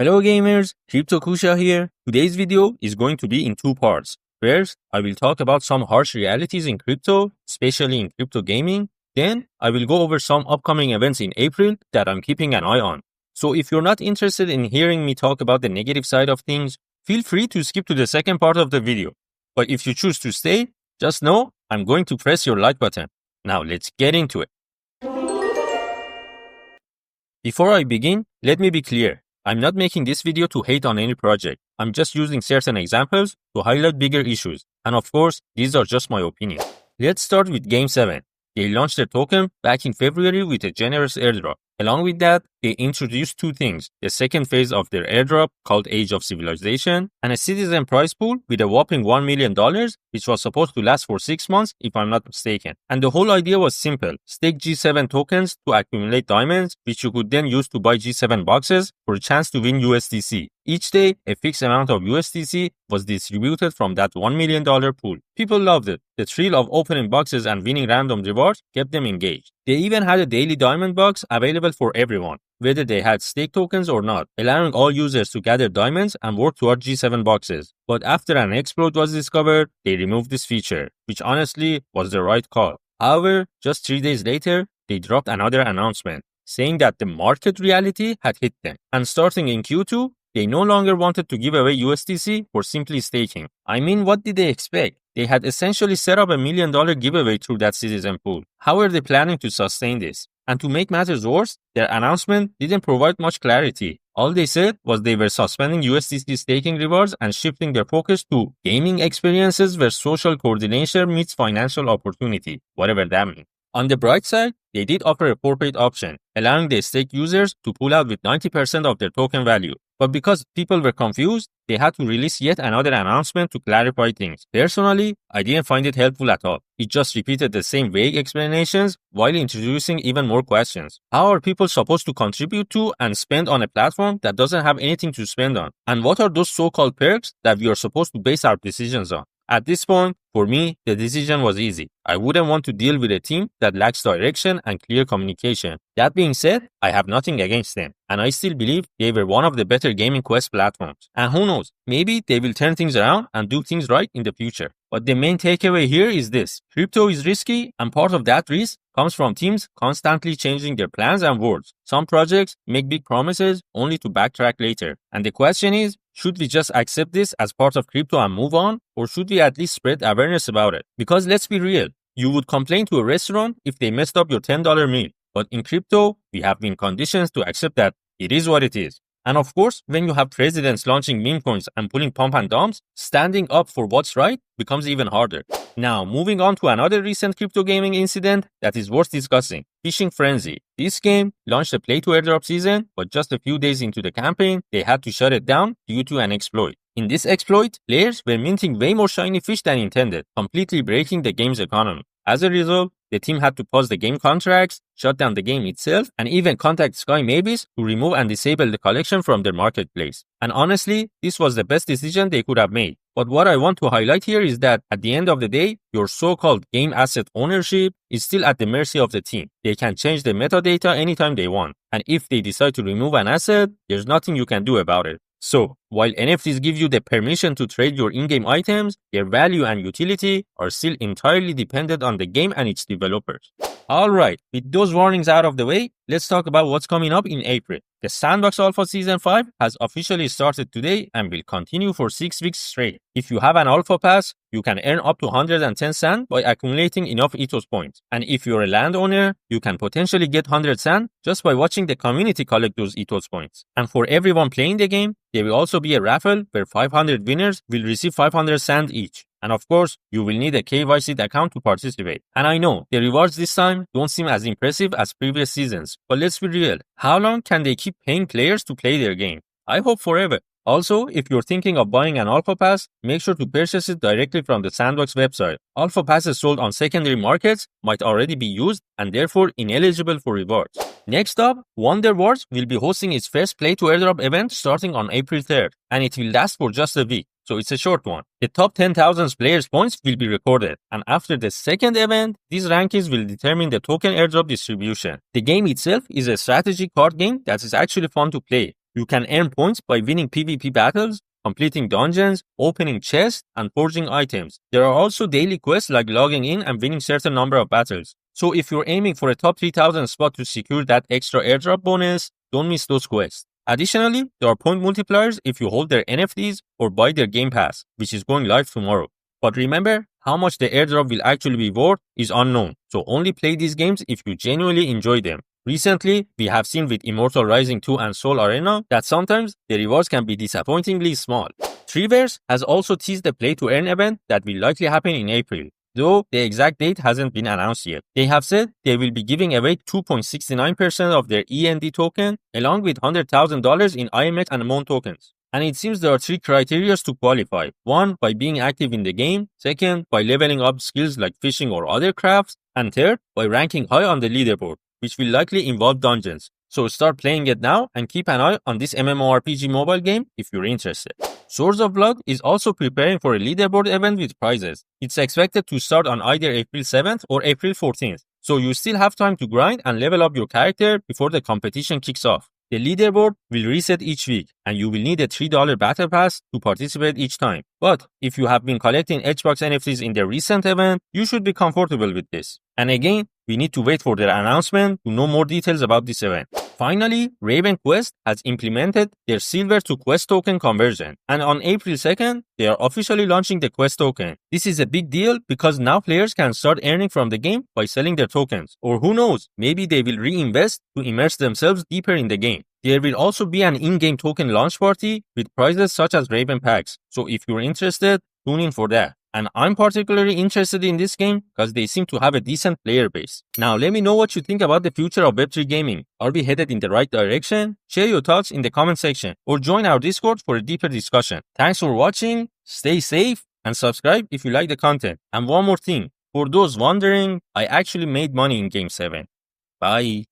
Hello gamers, Crypto Kusha here. Today's video is going to be in two parts. First, I will talk about some harsh realities in crypto, especially in crypto gaming. Then, I will go over some upcoming events in April that I'm keeping an eye on. So if you're not interested in hearing me talk about the negative side of things, feel free to skip to the second part of the video. But if you choose to stay, just know I'm going to press your like button. Now let's get into it. Before I begin, let me be clear. I'm not making this video to hate on any project. I'm just using certain examples to highlight bigger issues. And of course, these are just my opinion. Let's start with Game 7. They launched their token back in February with a generous airdrop. Along with that, they introduced two things, the second phase of their airdrop called Age of Civilization, and a citizen prize pool with a whopping $1 million, which was supposed to last for 6 months if I'm not mistaken. And the whole idea was simple, stake G7 tokens to accumulate diamonds, which you could then use to buy G7 boxes for a chance to win USDC. Each day, a fixed amount of USDC was distributed from that $1 million pool. People loved it. The thrill of opening boxes and winning random rewards kept them engaged. They even had a daily diamond box available for everyone, whether they had stake tokens or not, allowing all users to gather diamonds and work toward G7 boxes. But after an exploit was discovered, they removed this feature, which honestly was the right call. However, just 3 days later, they dropped another announcement, saying that the market reality had hit them. And starting in Q2, they no longer wanted to give away USDC for simply staking. I mean, what did they expect? They had essentially set up $1 million giveaway through that citizen pool. How are they planning to sustain this? And to make matters worse, their announcement didn't provide much clarity. All they said was they were suspending USDC staking rewards and shifting their focus to gaming experiences where social coordination meets financial opportunity, whatever that means. On the bright side, they did offer a forfeit option, allowing their stake users to pull out with 90% of their token value. But because people were confused, they had to release yet another announcement to clarify things. Personally, I didn't find it helpful at all. It just repeated the same vague explanations while introducing even more questions. How are people supposed to contribute to and spend on a platform that doesn't have anything to spend on? And what are those so-called perks that we are supposed to base our decisions on? At this point, for me, the decision was easy. I wouldn't want to deal with a team that lacks direction and clear communication. That being said, I have nothing against them, and I still believe they were one of the better gaming quest platforms. And who knows, maybe they will turn things around and do things right in the future. But the main takeaway here is this. Crypto is risky, and part of that risk comes from teams constantly changing their plans and words. Some projects make big promises only to backtrack later. And the question is, should we just accept this as part of crypto and move on? Or should we at least spread awareness about it? Because let's be real, you would complain to a restaurant if they messed up your $10 meal. But in crypto, we have been conditioned to accept that it is what it is. And of course, when you have presidents launching meme coins and pulling pump and dumps, standing up for what's right becomes even harder. Now, moving on to another recent crypto gaming incident that is worth discussing, Fishing Frenzy. This game launched a play-to-airdrop season, but just a few days into the campaign, they had to shut it down due to an exploit. In this exploit, players were minting way more shiny fish than intended, completely breaking the game's economy. As a result, the team had to pause the game contracts, shut down the game itself, and even contact Sky Mavis to remove and disable the collection from their marketplace. And honestly, this was the best decision they could have made. But what I want to highlight here is that at the end of the day, your so-called game asset ownership is still at the mercy of the team. They can change the metadata anytime they want. And if they decide to remove an asset, there's nothing you can do about it. So, while NFTs give you the permission to trade your in-game items, their value and utility are still entirely dependent on the game and its developers. Alright, with those warnings out of the way, let's talk about what's coming up in April. The Sandbox Alpha Season 5 has officially started today and will continue for 6 weeks straight. If you have an Alpha Pass, you can earn up to 110 Sand by accumulating enough Ethos points. And if you're a landowner, you can potentially get 100 Sand just by watching the community collect those Ethos points. And for everyone playing the game, there will also be a raffle where 500 winners will receive 500 Sand each. And of course, you will need a KYC account to participate. And I know, the rewards this time don't seem as impressive as previous seasons. But let's be real, how long can they keep paying players to play their game? I hope forever. Also, if you're thinking of buying an Alpha Pass, make sure to purchase it directly from the Sandbox website. Alpha Passes sold on secondary markets might already be used and therefore ineligible for rewards. Next up, Wonder Wars will be hosting its first Play-to-Airdrop event starting on April 3rd, and it will last for just a week. So it's a short one. The top 10,000 players' points will be recorded, and after the second event, these rankings will determine the token airdrop distribution. The game itself is a strategy card game that is actually fun to play. You can earn points by winning PvP battles, completing dungeons, opening chests, and forging items. There are also daily quests like logging in and winning certain number of battles. So if you're aiming for a top 3000 spot to secure that extra airdrop bonus, don't miss those quests. Additionally, there are point multipliers if you hold their NFTs or buy their Game Pass, which is going live tomorrow. But remember, how much the airdrop will actually be worth is unknown, so only play these games if you genuinely enjoy them. Recently, we have seen with Immortal Rising 2 and Soul Arena that sometimes the rewards can be disappointingly small. Treeverse has also teased the play-to-earn event that will likely happen in April, though the exact date hasn't been announced yet. They have said they will be giving away 2.69% of their END token along with $100,000 in IMX and MON tokens. And it seems there are 3 criteria to qualify. 1, by being active in the game. 2, by leveling up skills like fishing or other crafts. And 3, by ranking high on the leaderboard, which will likely involve dungeons. So start playing it now and keep an eye on this MMORPG mobile game if you're interested. Swords of Blood is also preparing for a leaderboard event with prizes. It's expected to start on either April 7th or April 14th. So you still have time to grind and level up your character before the competition kicks off. The leaderboard will reset each week, and you will need a $3 battle pass to participate each time. But if you have been collecting Xbox NFTs in the recent event, you should be comfortable with this. And again, we need to wait for their announcement to know more details about this event. Finally, Raven Quest has implemented their Silver to Quest token conversion, and on April 2nd, they are officially launching the Quest token. This is a big deal because now players can start earning from the game by selling their tokens. Or who knows, maybe they will reinvest to immerse themselves deeper in the game. There will also be an in-game token launch party with prizes such as Raven packs, so if you're interested, tune in for that. And I'm particularly interested in this game because they seem to have a decent player base. Now let me know what you think about the future of Web3 gaming. Are we headed in the right direction? Share your thoughts in the comment section or join our Discord for a deeper discussion. Thanks for watching, stay safe, and subscribe if you like the content. And one more thing, for those wondering, I actually made money in Game 7. Bye.